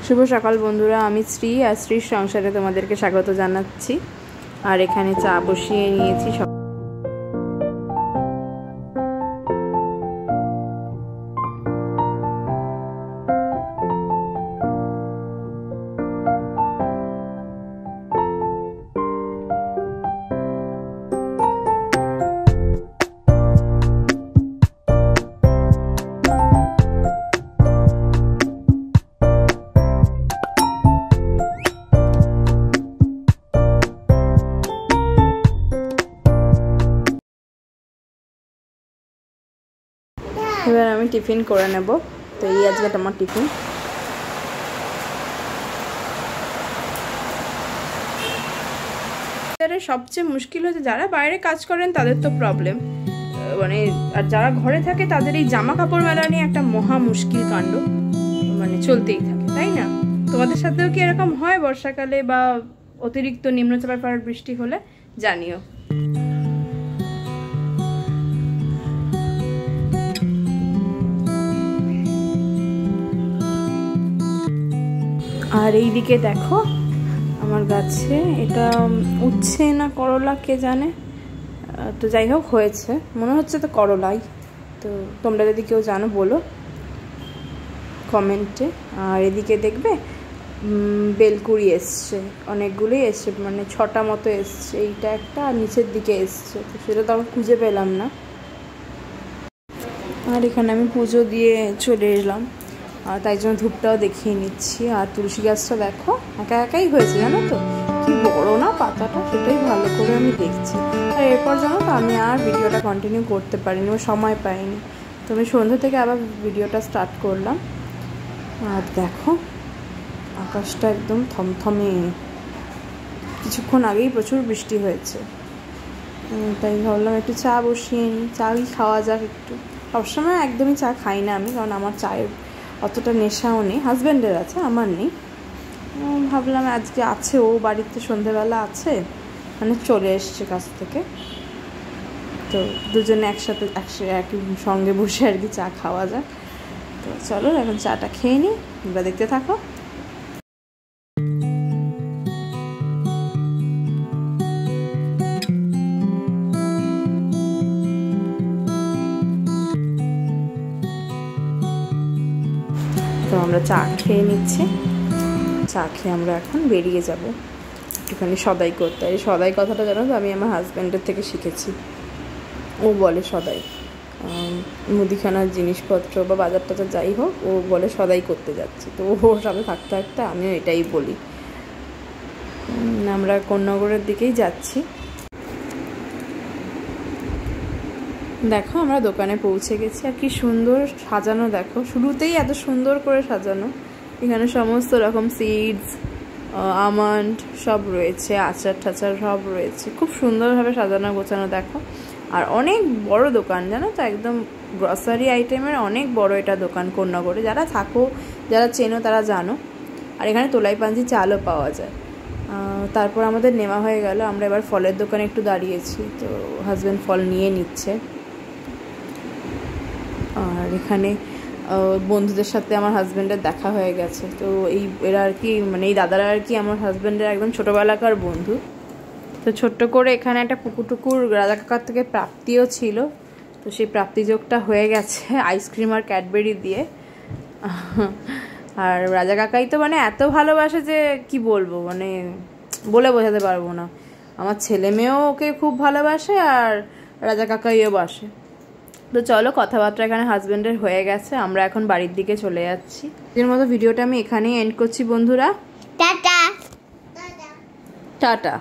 শুভ সকাল বন্ধুরা, আমি শ্রী আর শ্রীর সংসারে তোমাদেরকে স্বাগত জানাচ্ছি। আর এখানে চা বসিয়ে নিয়েছি। এবার আমি টিফিন করে নেব। তো এই আজকে আমার টিফিন। সবচেয়ে মুশকিল হচ্ছে যারা বাইরে কাজ করেন তাদের তো প্রবলেম, মানে আর যারা ঘরে থাকে তাদের এই জামা কাপড় মেলা নিয়ে একটা মহা মুশকিল কাণ্ড মানে চলতেই থাকে, তাই না? তোমাদের সাথেও কি এরকম হয় বর্ষাকালে বা অতিরিক্ত নিম্নচাপের পর বৃষ্টি হলে? জানিও। আর এইদিকে দেখো আমার গাছে এটা উচ্ছে না করলা কে জানে, তো যাই হোক হয়েছে মনে হচ্ছে তো করলাই। তো তোমরা যদি কেউ জানো বলো কমেন্টে। আর এদিকে দেখবে বেলকুড়ি এসছে, অনেকগুলোই এসছে, মানে 6টা মতো এসছে। এইটা একটা আর নিচের দিকে এসছে, তো সেটা তো আমি খুঁজে পেলাম না। আর এখানে আমি পুজো দিয়ে চলে এলাম, আর তাই জন্য ধূপটাও দেখিয়ে নিচ্ছি। আর তুলসী গাছটা দেখো একা একাই হয়েছে, জানো তো কি বড় না পাতাটা, সেটাই ভালো করে আমি দেখছি। আর এরপর জানো তো আমি আর ভিডিওটা কন্টিনিউ করতে পারিনি, ও সময় পাইনি। তো আমি সন্ধ্যা থেকে আবার ভিডিওটা স্টার্ট করলাম। আর দেখো আকাশটা একদম থমথমে, কিছুক্ষণ আগেই প্রচুর বৃষ্টি হয়েছে। তাই ভাবলাম একটু চা বসিয়ে নিই, চাই খাওয়া যাক একটু। সবসময় একদমই চা খাই না আমি, কারণ আমার চায়ের অতটা নেশাও নেই, হাজব্যান্ডের আছে আমার নেই। ভাবলাম আজকে আছে, ও বাড়িতে সন্ধেবেলা আছে, মানে চলে এসছে কাছ থেকে, তো দুজনে একসাথে একই সঙ্গে বসে আর কি চা খাওয়া যাক। তো চলো এখন চাটা খেয়ে নিই, তোমরা দেখতে থাকো। তো আমরা চা খেয়ে নিচ্ছি, চা খেয়ে আমরা এখন বেরিয়ে যাব একটুখানি সদাই করতে। এই সদাই কথাটা জানো তো আমি আমার হাজব্যান্ডের থেকে শিখেছি। ও বলে সদাই, মুদিখানার জিনিসপত্র বা বাজার টাজার যাই হোক, ও বলে সদাই করতে যাচ্ছি। তো ওর সাথে থাকতে থাকতে আমিও এটাই বলি। আমরা কোন্নগরের দিকেই যাচ্ছি। দেখো আমরা দোকানে পৌঁছে গেছি, আর কি সুন্দর সাজানো দেখো, শুরুতেই এত সুন্দর করে সাজানো। এখানে সমস্ত রকম সিডস, আমন্ড সব রয়েছে, আচার টাচার সব রয়েছে, খুব সুন্দরভাবে সাজানো গোছানো দেখো। আর অনেক বড় দোকান জানো তো, একদম গ্রসারি আইটেমের অনেক বড় এটা দোকান কোন্নগরে। যারা থাকো, যারা চেনো তারা জানো। আর এখানে তোলাই পাঞ্জি চালও পাওয়া যায়। তারপর আমাদের নেওয়া হয়ে গেল, আমরা এবার ফলের দোকানে একটু দাঁড়িয়েছি, তো হাজব্যান্ড ফল নিয়ে নিচ্ছে। আর এখানে বন্ধুদের সাথে আমার হাজব্যান্ডের দেখা হয়ে গেছে। তো এরা আর কি, মানে এই দাদারা আর কি আমার হাজব্যান্ডের একদম ছোটোবেলাকার বন্ধু। তো ছোট্ট করে এখানে একটা পুকুর রাজা কাকার থেকে প্রাপ্তিও ছিল, তো সেই প্রাপ্তিযোগটা হয়ে গেছে আইসক্রিম আর ক্যাডবেরি দিয়ে। আর রাজা কাকাই তো মানে এত ভালোবাসে যে কি বলবো, মানে বলে বোঝাতে পারবো না। আমার ছেলে মেয়েও ওকে খুব ভালোবাসে, আর রাজা কাকাইও বাসে। তো চলো, কথাবার্তা এখানে হাজব্যান্ডের হয়ে গেছে, আমরা এখন বাড়ির দিকে চলে যাচ্ছি। এর মতো ভিডিওটা আমি এখানেই এন্ড করছি বন্ধুরা। Tata tata.